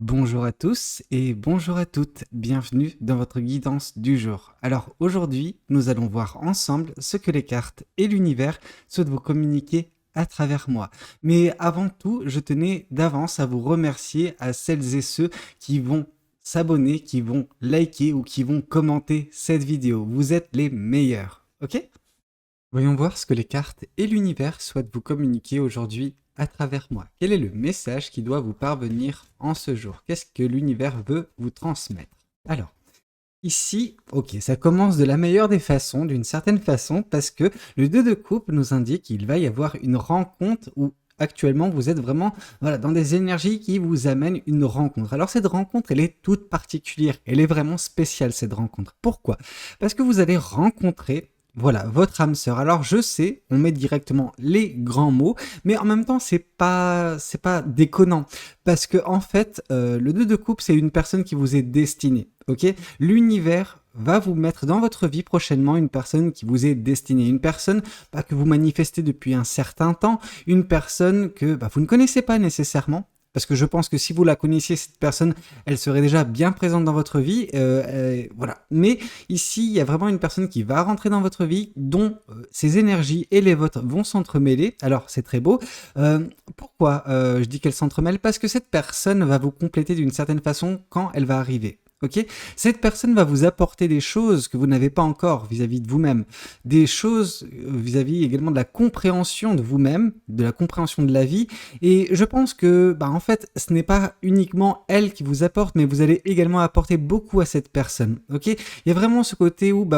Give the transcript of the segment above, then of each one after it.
Bonjour à tous et bonjour à toutes, bienvenue dans votre guidance du jour. Alors aujourd'hui, nous allons voir ensemble ce que les cartes et l'univers souhaitent vous communiquer à travers moi. Mais avant tout, je tenais d'avance à vous remercier à celles et ceux qui vont s'abonner, qui vont liker ou qui vont commenter cette vidéo. Vous êtes les meilleurs, ok? Voyons voir ce que les cartes et l'univers souhaitent vous communiquer aujourd'hui à travers moi. Quel est le message qui doit vous parvenir en ce jour? Qu'est-ce que l'univers veut vous transmettre? Alors, ici, ok, ça commence de la meilleure des façons, d'une certaine façon, parce que le 2 de coupe nous indique qu'il va y avoir une rencontre où actuellement vous êtes vraiment dans des énergies qui vous amènent une rencontre. Alors cette rencontre, elle est toute particulière, elle est vraiment spéciale cette rencontre. Pourquoi? Parce que vous allez rencontrer votre âme sœur. Alors je sais, on met directement les grands mots, mais en même temps c'est pas déconnant parce que en fait le 2 de coupe c'est une personne qui vous est destinée. OK? L'univers va vous mettre dans votre vie prochainement une personne qui vous est destinée, une personne que vous manifestez depuis un certain temps, une personne que vous ne connaissez pas nécessairement. Parce que je pense que si vous la connaissiez, cette personne, elle serait déjà bien présente dans votre vie. Voilà. Mais ici, il y a vraiment une personne qui va rentrer dans votre vie, dont ses énergies et les vôtres vont s'entremêler. Alors, c'est très beau. Pourquoi je dis qu'elle s'entremêle? Parce que cette personne va vous compléter d'une certaine façon quand elle va arriver. Ok, cette personne va vous apporter des choses que vous n'avez pas encore vis-à-vis de vous-même, des choses vis-à-vis également de la compréhension de vous-même, de la compréhension de la vie. Et je pense que, en fait, ce n'est pas uniquement elle qui vous apporte, mais vous allez également apporter beaucoup à cette personne. Ok, il y a vraiment ce côté où,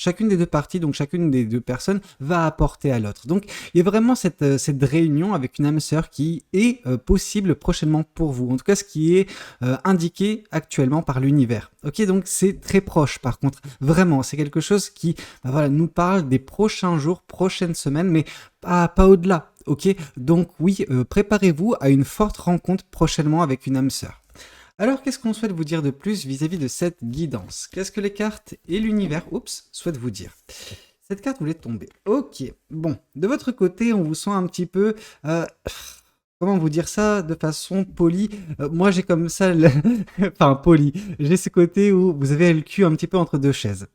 chacune des deux parties, donc chacune des deux personnes, va apporter à l'autre. Donc, il y a vraiment cette réunion avec une âme sœur qui est possible prochainement pour vous. En tout cas, ce qui est indiqué actuellement par l'univers. Ok, donc c'est très proche par contre. Vraiment, c'est quelque chose qui nous parle des prochains jours, prochaines semaines, mais pas au-delà. Ok, donc oui, préparez-vous à une forte rencontre prochainement avec une âme sœur. Alors, qu'est-ce qu'on souhaite vous dire de plus vis-à-vis de cette guidance? Qu'est-ce que les cartes et l'univers, souhaitent vous dire? Cette carte voulait tomber. Ok, bon, de votre côté, on vous sent un petit peu... comment vous dire ça de façon polie? Moi, j'ai comme ça... enfin, poli. J'ai ce côté où vous avez le cul un petit peu entre deux chaises.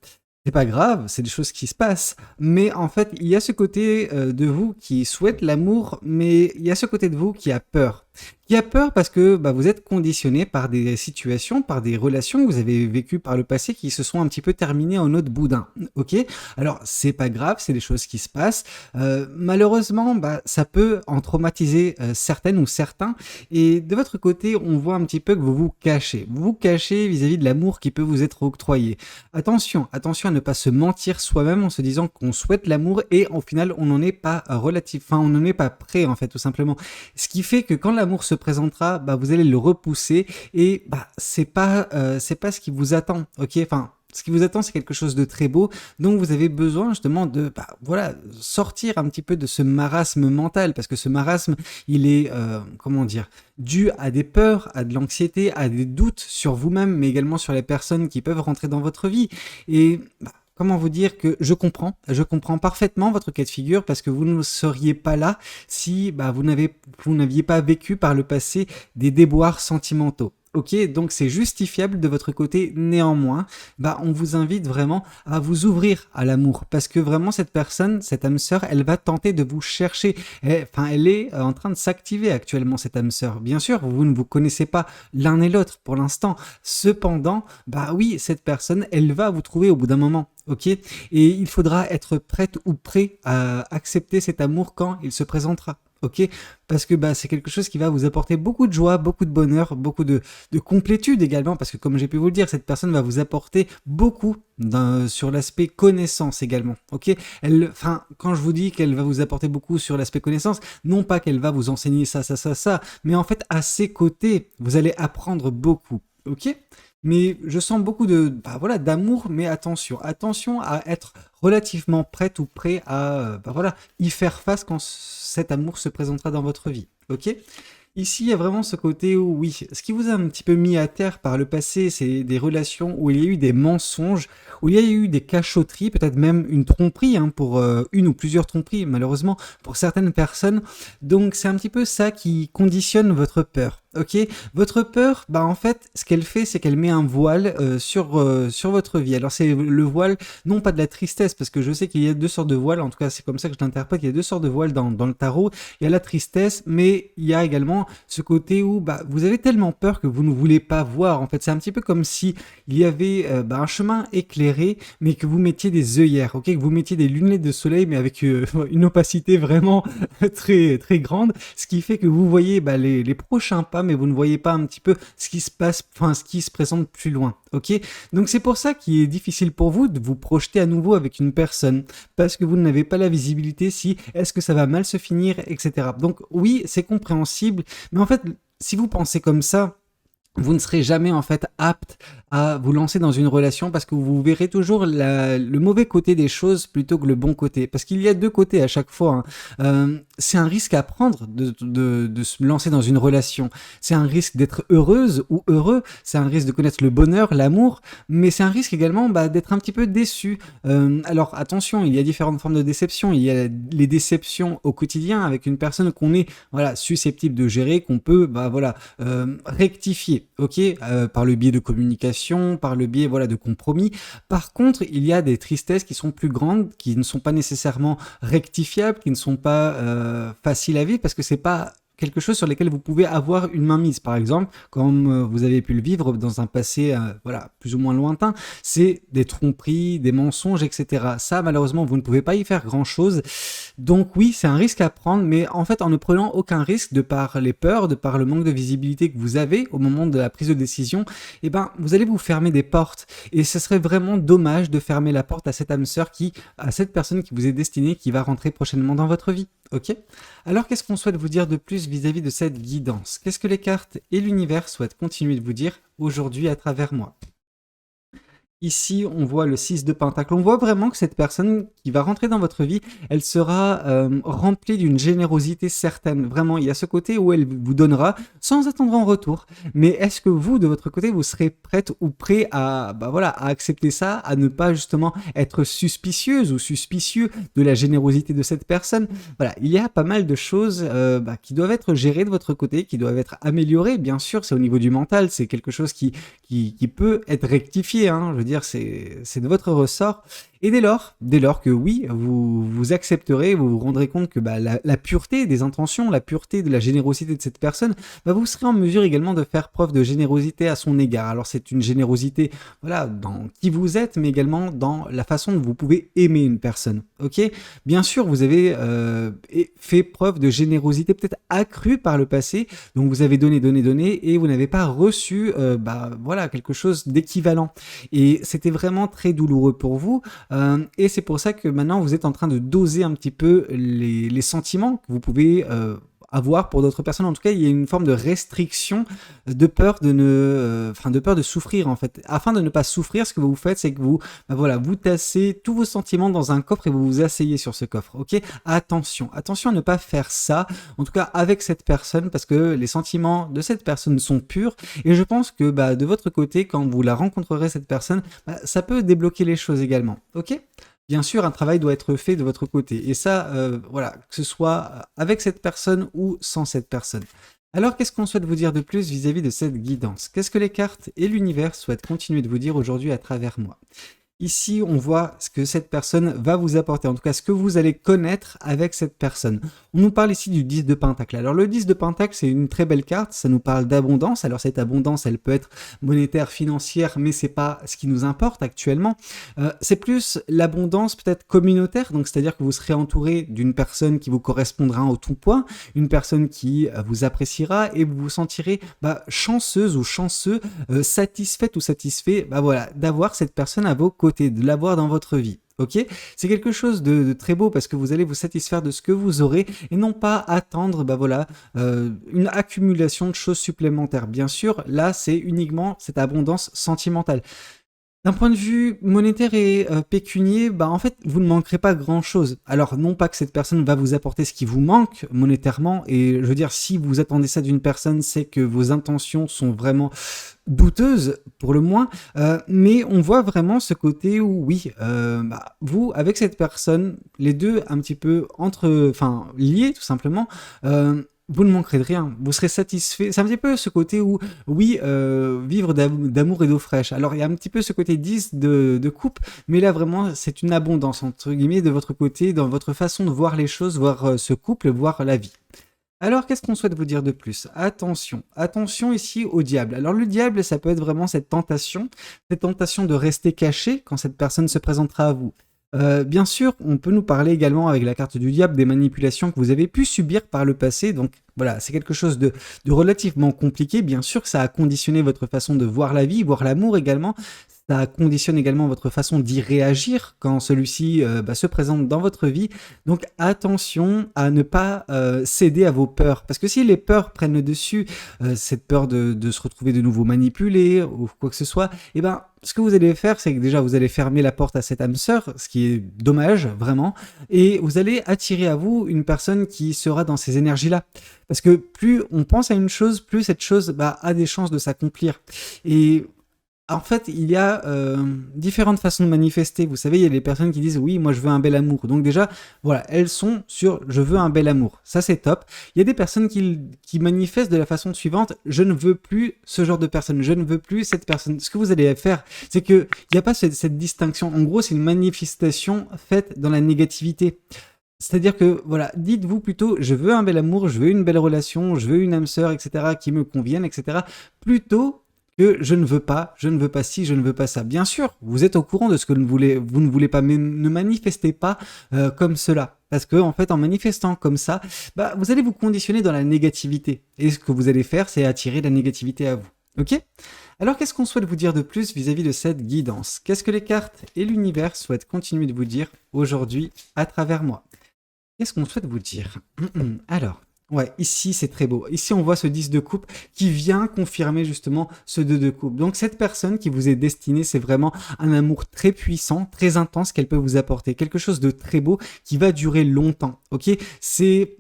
C'est pas grave, c'est des choses qui se passent, mais en fait, il y a ce côté de vous qui souhaite l'amour, mais il y a ce côté de vous qui a peur. Qui a peur parce que vous êtes conditionné par des situations, par des relations que vous avez vécues par le passé qui se sont un petit peu terminées en autre boudin. Ok? Alors, c'est pas grave, c'est des choses qui se passent. Malheureusement, ça peut en traumatiser certaines ou certains. Et de votre côté, on voit un petit peu que vous vous cachez. Vous vous cachez vis-à-vis de l'amour qui peut vous être octroyé. Attention, attention à ne pas se mentir soi-même en se disant qu'on souhaite l'amour et au final on n'en est pas on n'en est pas prêt en fait tout simplement. Ce qui fait que quand l'amour se présentera, vous allez le repousser et c'est pas ce qui vous attend, ok? Enfin, ce qui vous attend, c'est quelque chose de très beau, donc vous avez besoin justement de sortir un petit peu de ce marasme mental, parce que ce marasme, il est, dû à des peurs, à de l'anxiété, à des doutes sur vous-même, mais également sur les personnes qui peuvent rentrer dans votre vie. Et comment vous dire que je comprends parfaitement votre cas de figure parce que vous ne seriez pas là si vous n'aviez pas vécu par le passé des déboires sentimentaux. Ok, donc c'est justifiable de votre côté. Néanmoins, on vous invite vraiment à vous ouvrir à l'amour parce que vraiment cette personne, cette âme sœur, elle va tenter de vous chercher. Elle est en train de s'activer actuellement cette âme sœur. Bien sûr, vous ne vous connaissez pas l'un et l'autre pour l'instant. Cependant, oui, cette personne, elle va vous trouver au bout d'un moment. Ok, et il faudra être prête ou prêt à accepter cet amour quand il se présentera. Ok, parce que c'est quelque chose qui va vous apporter beaucoup de joie, beaucoup de bonheur, beaucoup de complétude également, parce que comme j'ai pu vous le dire, cette personne va vous apporter beaucoup sur l'aspect connaissance également. Ok, quand je vous dis qu'elle va vous apporter beaucoup sur l'aspect connaissance, non pas qu'elle va vous enseigner ça, mais en fait à ses côtés, vous allez apprendre beaucoup. Ok, mais je sens beaucoup d'amour, mais attention à être relativement prête ou prêt à y faire face quand cet amour se présentera dans votre vie. Ok? Ici, il y a vraiment ce côté où, oui, ce qui vous a un petit peu mis à terre par le passé, c'est des relations où il y a eu des mensonges, où il y a eu des cachotteries, peut-être même une tromperie, pour une ou plusieurs tromperies, malheureusement, pour certaines personnes. Donc, c'est un petit peu ça qui conditionne votre peur. OK? Votre peur, bah, en fait, ce qu'elle fait, c'est qu'elle met un voile, sur votre vie. Alors c'est le voile, non pas de la tristesse, parce que je sais qu'il y a 2 sortes de voiles, en tout cas, c'est comme ça que je l'interprète. Il y a 2 sortes de voiles dans le tarot. Il y a la tristesse, mais il y a également ce côté où, bah, vous avez tellement peur que vous ne voulez pas voir. En fait, c'est un petit peu comme si il y avait, bah, un chemin éclairé, mais que vous mettiez des œillères, OK? Que vous mettiez des lunettes de soleil, mais avec, une opacité vraiment très, très grande, ce qui fait que vous voyez, bah, les prochains pas, mais vous ne voyez pas un petit peu ce qui se passe, enfin ce qui se présente plus loin, ok? Donc c'est pour ça qu'il est difficile pour vous de vous projeter à nouveau avec une personne, parce que vous n'avez pas la visibilité si est-ce que ça va mal se finir, etc. Donc oui, c'est compréhensible, mais en fait, si vous pensez comme ça, vous ne serez jamais en fait apte à vous lancer dans une relation parce que vous verrez toujours le mauvais côté des choses plutôt que le bon côté. Parce qu'il y a deux côtés à chaque fois, hein. C'est un risque à prendre de se lancer dans une relation. C'est un risque d'être heureuse ou heureux. C'est un risque de connaître le bonheur, l'amour. Mais c'est un risque également d'être un petit peu déçu. Alors attention, il y a différentes formes de déception. Il y a les déceptions au quotidien avec une personne qu'on est voilà, susceptible de gérer, qu'on peut rectifier, ok, par le biais de communication, par le biais voilà de compromis. Par contre, il y a des tristesses qui sont plus grandes, qui ne sont pas nécessairement rectifiables, qui ne sont pas faciles à vivre parce que c'est pas quelque chose sur lequel vous pouvez avoir une main mise, par exemple, comme vous avez pu le vivre dans un passé voilà, plus ou moins lointain, c'est des tromperies, des mensonges, etc. Ça, malheureusement, vous ne pouvez pas y faire grand-chose. Donc oui, c'est un risque à prendre, mais en fait, en ne prenant aucun risque, de par les peurs, de par le manque de visibilité que vous avez au moment de la prise de décision, eh ben, vous allez vous fermer des portes. Et ce serait vraiment dommage de fermer la porte à cette âme sœur à cette personne qui vous est destinée, qui va rentrer prochainement dans votre vie. Ok? Alors, qu'est-ce qu'on souhaite vous dire de plus vis-à-vis de cette guidance? Qu'est-ce que les cartes et l'univers souhaitent continuer de vous dire aujourd'hui à travers moi? Ici, on voit le 6 de Pentacle. On voit vraiment que cette personne qui va rentrer dans votre vie, elle sera remplie d'une générosité certaine. Vraiment, il y a ce côté où elle vous donnera sans attendre en retour. Mais est-ce que vous, de votre côté, vous serez prête ou prêt à accepter ça, à ne pas justement être suspicieuse ou suspicieux de la générosité de cette personne? Voilà, il y a pas mal de choses qui doivent être gérées de votre côté, qui doivent être améliorées. Bien sûr, c'est au niveau du mental, c'est quelque chose qui peut être rectifié, hein. Je veux dire, c'est de votre ressort. Et dès lors que oui, vous accepterez, vous vous rendrez compte que la pureté des intentions, la pureté de la générosité de cette personne, vous serez en mesure également de faire preuve de générosité à son égard. Alors c'est une générosité, voilà, dans qui vous êtes, mais également dans la façon dont vous pouvez aimer une personne. Ok? Bien sûr, vous avez fait preuve de générosité peut-être accrue par le passé, donc vous avez donné, donné, donné, et vous n'avez pas reçu, voilà, quelque chose d'équivalent. Et c'était vraiment très douloureux pour vous. Et c'est pour ça que maintenant vous êtes en train de doser un petit peu les sentiments que vous pouvez avoir pour d'autres personnes. En tout cas, il y a une forme de restriction, de peur de peur de souffrir en fait. Afin de ne pas souffrir, ce que vous faites, c'est que vous tassez tous vos sentiments dans un coffre et vous vous asseyez sur ce coffre. Ok? Attention à ne pas faire ça. En tout cas, avec cette personne, parce que les sentiments de cette personne sont purs. Et je pense que de votre côté, quand vous la rencontrerez cette personne, ça peut débloquer les choses également. Ok? Bien sûr, un travail doit être fait de votre côté. Et ça, voilà, que ce soit avec cette personne ou sans cette personne. Alors, qu'est-ce qu'on souhaite vous dire de plus vis-à-vis de cette guidance? Qu'est-ce que les cartes et l'univers souhaitent continuer de vous dire aujourd'hui à travers moi? Ici, on voit ce que cette personne va vous apporter, en tout cas ce que vous allez connaître avec cette personne. On nous parle ici du 10 de Pentacle. Alors le 10 de Pentacle, c'est une très belle carte, ça nous parle d'abondance. Alors cette abondance, elle peut être monétaire, financière, mais c'est pas ce qui nous importe actuellement. C'est plus l'abondance peut-être communautaire, donc c'est-à-dire que vous serez entouré d'une personne qui vous correspondra en tout point, une personne qui vous appréciera et vous vous sentirez chanceuse ou chanceux, satisfaite ou satisfait d'avoir cette personne à vos côtés, de l'avoir dans votre vie. Ok, c'est quelque chose de très beau parce que vous allez vous satisfaire de ce que vous aurez et non pas attendre une accumulation de choses supplémentaires. Bien sûr, là c'est uniquement cette abondance sentimentale. D'un point de vue monétaire et pécunier, en fait, vous ne manquerez pas grand-chose. Alors, non pas que cette personne va vous apporter ce qui vous manque monétairement, et je veux dire, si vous attendez ça d'une personne, c'est que vos intentions sont vraiment douteuses, pour le moins, mais on voit vraiment ce côté où, oui, vous, avec cette personne, les deux un petit peu liés, tout simplement, vous ne manquerez de rien, vous serez satisfait. C'est un petit peu ce côté où, oui, vivre d'amour et d'eau fraîche. Alors, il y a un petit peu ce côté 10 de coupe, mais là, vraiment, c'est une abondance, entre guillemets, de votre côté, dans votre façon de voir les choses, voir ce couple, voir la vie. Alors, qu'est-ce qu'on souhaite vous dire de plus? Attention, attention ici au diable. Alors, le diable, ça peut être vraiment cette tentation de rester caché quand cette personne se présentera à vous. Bien sûr, on peut nous parler également avec la carte du diable des manipulations que vous avez pu subir par le passé. Donc voilà, c'est quelque chose de relativement compliqué. Bien sûr que ça a conditionné votre façon de voir la vie, voir l'amour également. Ça conditionne également votre façon d'y réagir quand celui-ci se présente dans votre vie. Donc attention à ne pas céder à vos peurs. Parce que si les peurs prennent le dessus, cette peur de se retrouver de nouveau manipulé ou quoi que ce soit, eh ben, ce que vous allez faire, c'est que déjà vous allez fermer la porte à cette âme sœur, ce qui est dommage, vraiment, et vous allez attirer à vous une personne qui sera dans ces énergies-là. Parce que plus on pense à une chose, plus cette chose a des chances de s'accomplir. Et en fait, il y a différentes façons de manifester. Vous savez, il y a les personnes qui disent oui, moi je veux un bel amour. Donc déjà, voilà, elles sont sur je veux un bel amour. Ça c'est top. Il y a des personnes qui manifestent de la façon suivante, je ne veux plus ce genre de personne, je ne veux plus cette personne. Ce que vous allez faire, c'est que il n'y a pas cette distinction. En gros, c'est une manifestation faite dans la négativité. C'est-à-dire que, voilà, dites-vous plutôt, je veux un bel amour, je veux une belle relation, je veux une âme sœur, etc., qui me convienne, etc., plutôt que je ne veux pas ci, je ne veux pas ça. Bien sûr, vous êtes au courant de ce que vous ne voulez pas, mais ne manifestez pas comme cela. Parce que, en fait, en manifestant comme ça, vous allez vous conditionner dans la négativité. Et ce que vous allez faire, c'est attirer la négativité à vous. Ok? Alors, qu'est-ce qu'on souhaite vous dire de plus vis-à-vis de cette guidance? Qu'est-ce que les cartes et l'univers souhaitent continuer de vous dire aujourd'hui à travers moi? Qu'est-ce qu'on souhaite vous dire? Alors, ouais, ici c'est très beau. Ici on voit ce 10 de coupe qui vient confirmer justement ce 2 de coupe. Donc cette personne qui vous est destinée, c'est vraiment un amour très puissant, très intense qu'elle peut vous apporter. Quelque chose de très beau qui va durer longtemps. Ok? C'est...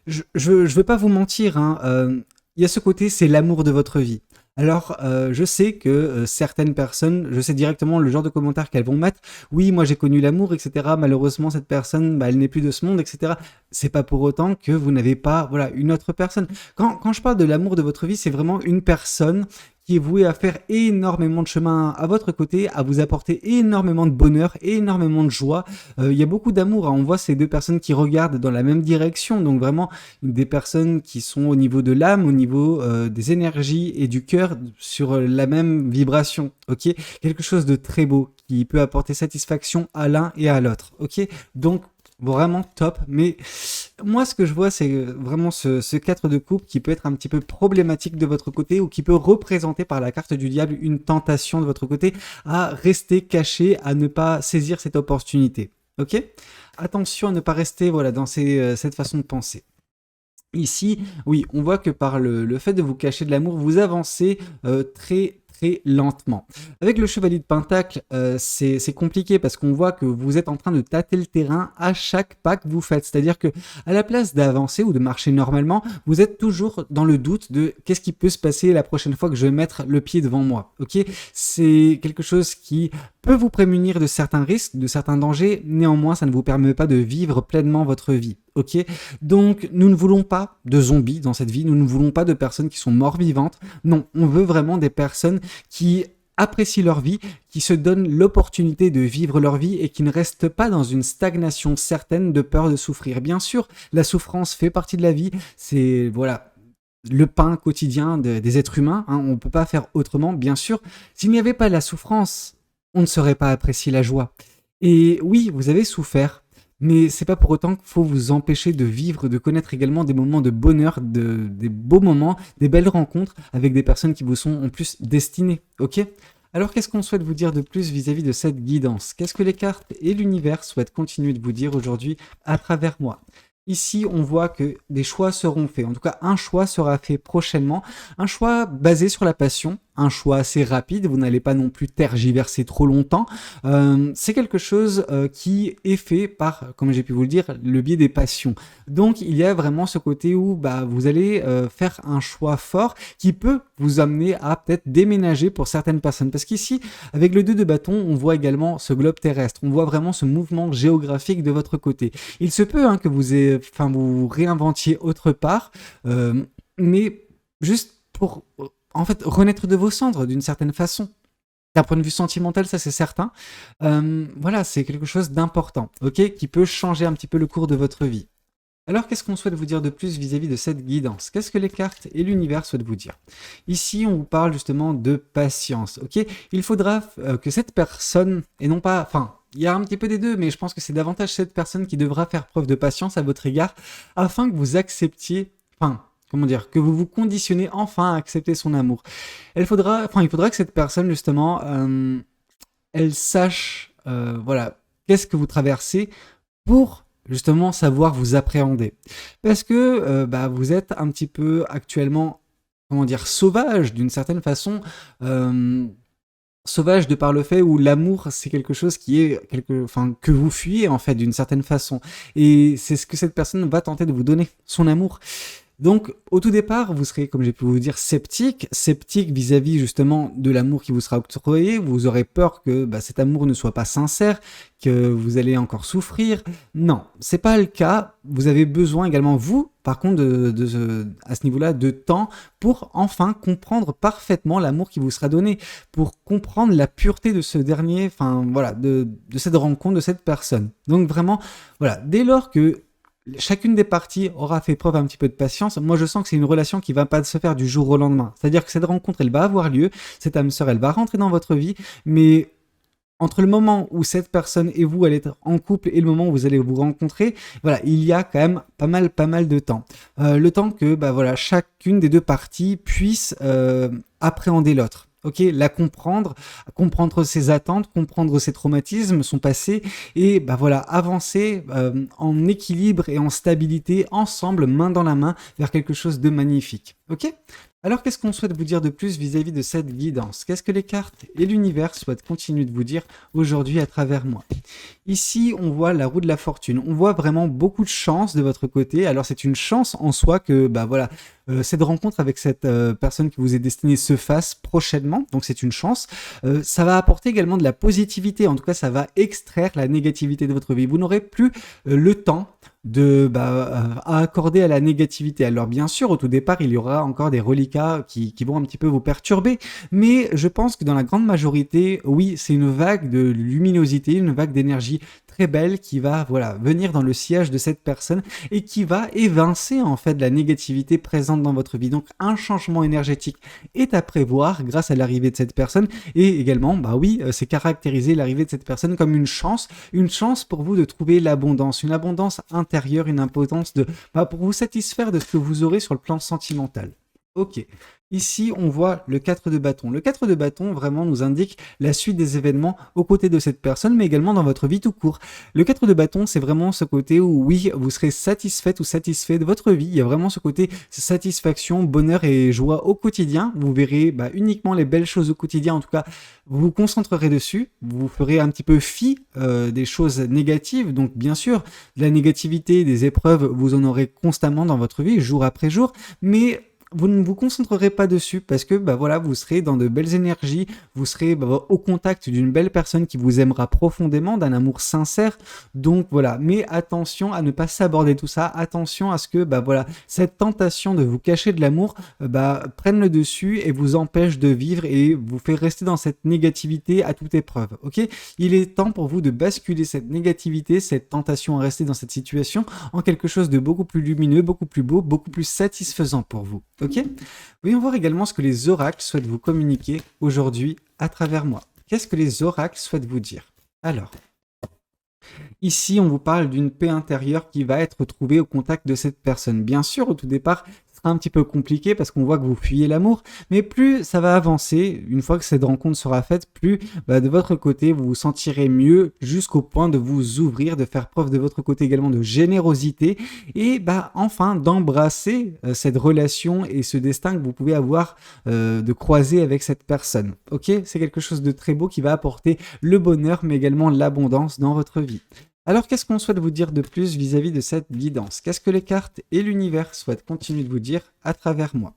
Je veux pas vous mentir, hein, il y a ce côté, c'est l'amour de votre vie. Alors, je sais que certaines personnes, je sais directement le genre de commentaires qu'elles vont mettre. Oui, moi j'ai connu l'amour, etc. Malheureusement, cette personne, elle n'est plus de ce monde, etc. C'est pas pour autant que vous n'avez pas, voilà, une autre personne. Quand je parle de l'amour de votre vie, c'est vraiment une personne qui est vouée à faire énormément de chemin à votre côté, à vous apporter énormément de bonheur, énormément de joie. Il y a beaucoup d'amour, hein. On voit ces deux personnes qui regardent dans la même direction, donc vraiment des personnes qui sont au niveau de l'âme, au niveau des énergies et du cœur sur la même vibration, ok? Quelque chose de très beau qui peut apporter satisfaction à l'un et à l'autre, ok? Donc vraiment top, mais moi ce que je vois c'est vraiment ce 4 de coupe qui peut être un petit peu problématique de votre côté ou qui peut représenter par la carte du diable une tentation de votre côté à rester caché, à ne pas saisir cette opportunité, ok? Attention à ne pas rester voilà, dans cette façon de penser. Ici, oui, on voit que par le fait de vous cacher de l'amour, vous avancez très très lentement. Avec le chevalier de Pentacle, c'est compliqué parce qu'on voit que vous êtes en train de tâter le terrain à chaque pas que vous faites. C'est-à-dire que à la place d'avancer ou de marcher normalement, vous êtes toujours dans le doute de qu'est-ce qui peut se passer la prochaine fois que je vais mettre le pied devant moi. Ok, c'est quelque chose qui peut vous prémunir de certains risques, de certains dangers. Néanmoins, ça ne vous permet pas de vivre pleinement votre vie. Ok, donc nous ne voulons pas de zombies dans cette vie, nous ne voulons pas de personnes qui sont morts-vivantes. Non, on veut vraiment des personnes qui apprécient leur vie, qui se donnent l'opportunité de vivre leur vie et qui ne restent pas dans une stagnation certaine de peur de souffrir. Bien sûr, la souffrance fait partie de la vie, c'est voilà le pain quotidien des êtres humains, hein, on ne peut pas faire autrement, bien sûr. S'il n'y avait pas la souffrance, on ne saurait pas apprécier la joie. Et oui, vous avez souffert, mais c'est pas pour autant qu'il faut vous empêcher de vivre, de connaître également des moments de bonheur, des beaux moments, des belles rencontres avec des personnes qui vous sont en plus destinées, ok? Alors qu'est-ce qu'on souhaite vous dire de plus vis-à-vis de cette guidance? Qu'est-ce que les cartes et l'univers souhaitent continuer de vous dire aujourd'hui à travers moi? Ici, on voit que des choix seront faits. En tout cas, un choix sera fait prochainement. Un choix basé sur la passion, un choix assez rapide, vous n'allez pas non plus tergiverser trop longtemps. C'est quelque chose qui est fait par, comme j'ai pu vous le dire, le biais des passions. Donc il y a vraiment ce côté où vous allez faire un choix fort qui peut vous amener à peut-être déménager pour certaines personnes. Parce qu'ici, avec le 2 de bâton, on voit également ce globe terrestre, on voit vraiment ce mouvement géographique de votre côté. Il se peut que vous réinventiez autre part, mais juste pour en fait renaître de vos cendres d'une certaine façon. D'un point de vue sentimental, ça c'est certain. Voilà, c'est quelque chose d'important, ok, qui peut changer un petit peu le cours de votre vie. Alors, qu'est-ce qu'on souhaite vous dire de plus vis-à-vis de cette guidance? Qu'est-ce que les cartes et l'univers souhaitent vous dire? Ici, on vous parle justement de patience, ok? Il faudra que cette personne, et non pas, enfin, il y a un petit peu des deux, mais je pense que c'est davantage cette personne qui devra faire preuve de patience à votre égard, afin que vous acceptiez, enfin, comment dire, que vous vous conditionnez enfin à accepter son amour. Il faudra que cette personne, justement, elle sache, voilà, qu'est-ce que vous traversez pour justement savoir vous appréhender. Parce que vous êtes un petit peu actuellement, comment dire, sauvage d'une certaine façon. Sauvage de par le fait où l'amour c'est quelque chose qui est que vous fuyez en fait d'une certaine façon. Et c'est ce que cette personne va tenter de vous donner, son amour. Donc, au tout départ, vous serez, comme j'ai pu vous dire, sceptique vis-à-vis justement de l'amour qui vous sera octroyé. Vous aurez peur que cet amour ne soit pas sincère, que vous allez encore souffrir. Non, c'est pas le cas. Vous avez besoin également, vous, par contre, à ce niveau-là, de temps pour enfin comprendre parfaitement l'amour qui vous sera donné, pour comprendre la pureté de ce dernier, de cette rencontre, de cette personne. Donc vraiment, voilà, dès lors que chacune des parties aura fait preuve un petit peu de patience. Moi, je sens que c'est une relation qui va pas se faire du jour au lendemain. C'est-à-dire que cette rencontre, elle va avoir lieu, cette âme sœur, elle va rentrer dans votre vie, mais entre le moment où cette personne et vous allez être en couple et le moment où vous allez vous rencontrer, voilà, il y a quand même pas mal de temps. Le temps que, chacune des deux parties puisse appréhender l'autre. Ok, la comprendre ses attentes, comprendre ses traumatismes, son passé, et avancer en équilibre et en stabilité ensemble, main dans la main, vers quelque chose de magnifique. Ok ? Alors, qu'est-ce qu'on souhaite vous dire de plus vis-à-vis de cette guidance? Qu'est-ce que les cartes et l'univers souhaitent continuer de vous dire aujourd'hui à travers moi? Ici, on voit la roue de la fortune. On voit vraiment beaucoup de chance de votre côté. Alors, c'est une chance en soi que, cette rencontre avec cette personne qui vous est destinée se fasse prochainement. Donc, c'est une chance. Ça va apporter également de la positivité. En tout cas, ça va extraire la négativité de votre vie. Vous n'aurez plus le temps à accorder à la négativité. Alors bien sûr, au tout départ, il y aura encore des reliquats qui vont un petit peu vous perturber, mais je pense que dans la grande majorité, oui, c'est une vague de luminosité, une vague d'énergie très belle qui va venir dans le sillage de cette personne et qui va évincer en fait la négativité présente dans votre vie. Donc un changement énergétique est à prévoir grâce à l'arrivée de cette personne, et également c'est caractériser l'arrivée de cette personne comme une chance pour vous de trouver l'abondance, une abondance intérieure, une abondance pour vous satisfaire de ce que vous aurez sur le plan sentimental. Ok. Ici, on voit le 4 de bâton. Le 4 de bâton vraiment nous indique la suite des événements aux côtés de cette personne, mais également dans votre vie tout court. Le 4 de bâton, c'est vraiment ce côté où, oui, vous serez satisfaite ou satisfait de votre vie. Il y a vraiment ce côté satisfaction, bonheur et joie au quotidien. Vous verrez uniquement les belles choses au quotidien. En tout cas, vous vous concentrerez dessus. Vous ferez un petit peu fi des choses négatives. Donc, bien sûr, de la négativité, des épreuves, vous en aurez constamment dans votre vie, jour après jour. Mais vous ne vous concentrerez pas dessus parce que vous serez dans de belles énergies, vous serez au contact d'une belle personne qui vous aimera profondément, d'un amour sincère. Donc voilà, mais attention à ne pas s'aborder tout ça, attention à ce que cette tentation de vous cacher de l'amour prenne le dessus et vous empêche de vivre et vous fait rester dans cette négativité à toute épreuve. Ok, il est temps pour vous de basculer cette négativité, cette tentation à rester dans cette situation en quelque chose de beaucoup plus lumineux, beaucoup plus beau, beaucoup plus satisfaisant pour vous. Ok. Voyons voir également ce que les oracles souhaitent vous communiquer aujourd'hui à travers moi. Qu'est-ce que les oracles souhaitent vous dire? Alors, ici, on vous parle d'une paix intérieure qui va être trouvée au contact de cette personne. Bien sûr, au tout départ, sera un petit peu compliqué parce qu'on voit que vous fuyez l'amour, mais plus ça va avancer, une fois que cette rencontre sera faite, plus de votre côté, vous vous sentirez mieux jusqu'au point de vous ouvrir, de faire preuve de votre côté également de générosité et enfin d'embrasser cette relation et ce destin que vous pouvez avoir de croiser avec cette personne. Ok, c'est quelque chose de très beau qui va apporter le bonheur mais également l'abondance dans votre vie. Alors, qu'est-ce qu'on souhaite vous dire de plus vis-à-vis de cette guidance? Qu'est-ce que les cartes et l'univers souhaitent continuer de vous dire à travers moi?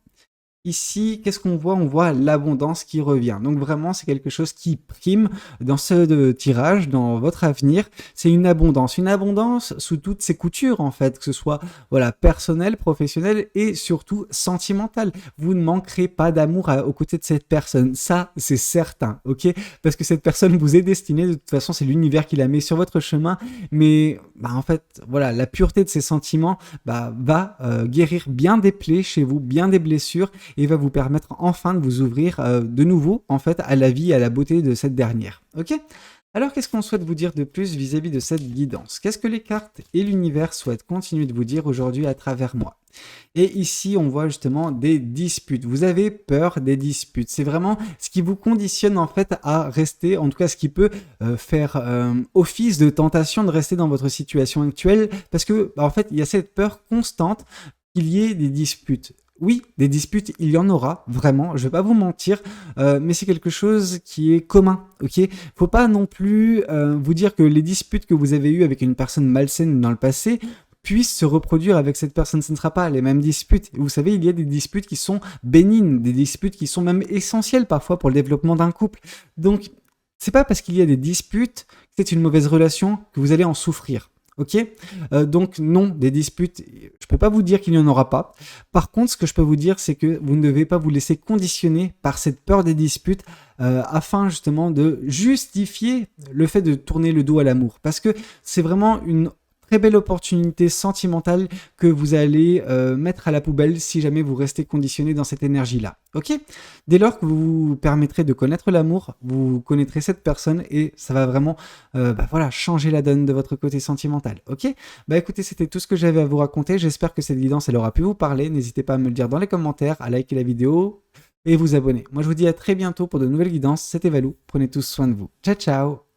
Ici, qu'est-ce qu'on voit? On voit l'abondance qui revient. Donc vraiment, c'est quelque chose qui prime dans ce tirage, dans votre avenir. C'est une abondance sous toutes ses coutures en fait, que ce soit voilà personnel, professionnel et surtout sentimental. Vous ne manquerez pas d'amour aux côtés de cette personne, ça c'est certain, ok? Parce que cette personne vous est destinée. De toute façon, c'est l'univers qui la met sur votre chemin. Mais en fait, voilà, la pureté de ses sentiments va guérir bien des plaies chez vous, bien des blessures et va vous permettre enfin de vous ouvrir de nouveau en fait à la vie, à la beauté de cette dernière. Ok? Alors qu'est-ce qu'on souhaite vous dire de plus vis-à-vis de cette guidance? Qu'est-ce que les cartes et l'univers souhaitent continuer de vous dire aujourd'hui à travers moi? Et ici, on voit justement des disputes. Vous avez peur des disputes. C'est vraiment ce qui vous conditionne en fait à rester, en tout cas ce qui peut faire office de tentation de rester dans votre situation actuelle parce que en fait, il y a cette peur constante qu'il y ait des disputes. Oui, des disputes, il y en aura, vraiment, je vais pas vous mentir, mais c'est quelque chose qui est commun, ok? Faut pas non plus vous dire que les disputes que vous avez eues avec une personne malsaine dans le passé puissent se reproduire avec cette personne. Ce ne sera pas les mêmes disputes. Vous savez, il y a des disputes qui sont bénignes, des disputes qui sont même essentielles parfois pour le développement d'un couple. Donc, c'est pas parce qu'il y a des disputes que c'est une mauvaise relation que vous allez en souffrir. Ok, donc non, des disputes, je peux pas vous dire qu'il n'y en aura pas. Par contre, ce que je peux vous dire, c'est que vous ne devez pas vous laisser conditionner par cette peur des disputes afin justement de justifier le fait de tourner le dos à l'amour. Parce que c'est vraiment une très belle opportunité sentimentale que vous allez mettre à la poubelle si jamais vous restez conditionné dans cette énergie-là. Ok? Dès lors que vous vous permettrez de connaître l'amour, vous connaîtrez cette personne et ça va vraiment voilà, changer la donne de votre côté sentimental. Ok? Écoutez, c'était tout ce que j'avais à vous raconter. J'espère que cette guidance, elle aura pu vous parler. N'hésitez pas à me le dire dans les commentaires, à liker la vidéo et vous abonner. Moi, je vous dis à très bientôt pour de nouvelles guidances. C'était Valou. Prenez tous soin de vous. Ciao, ciao!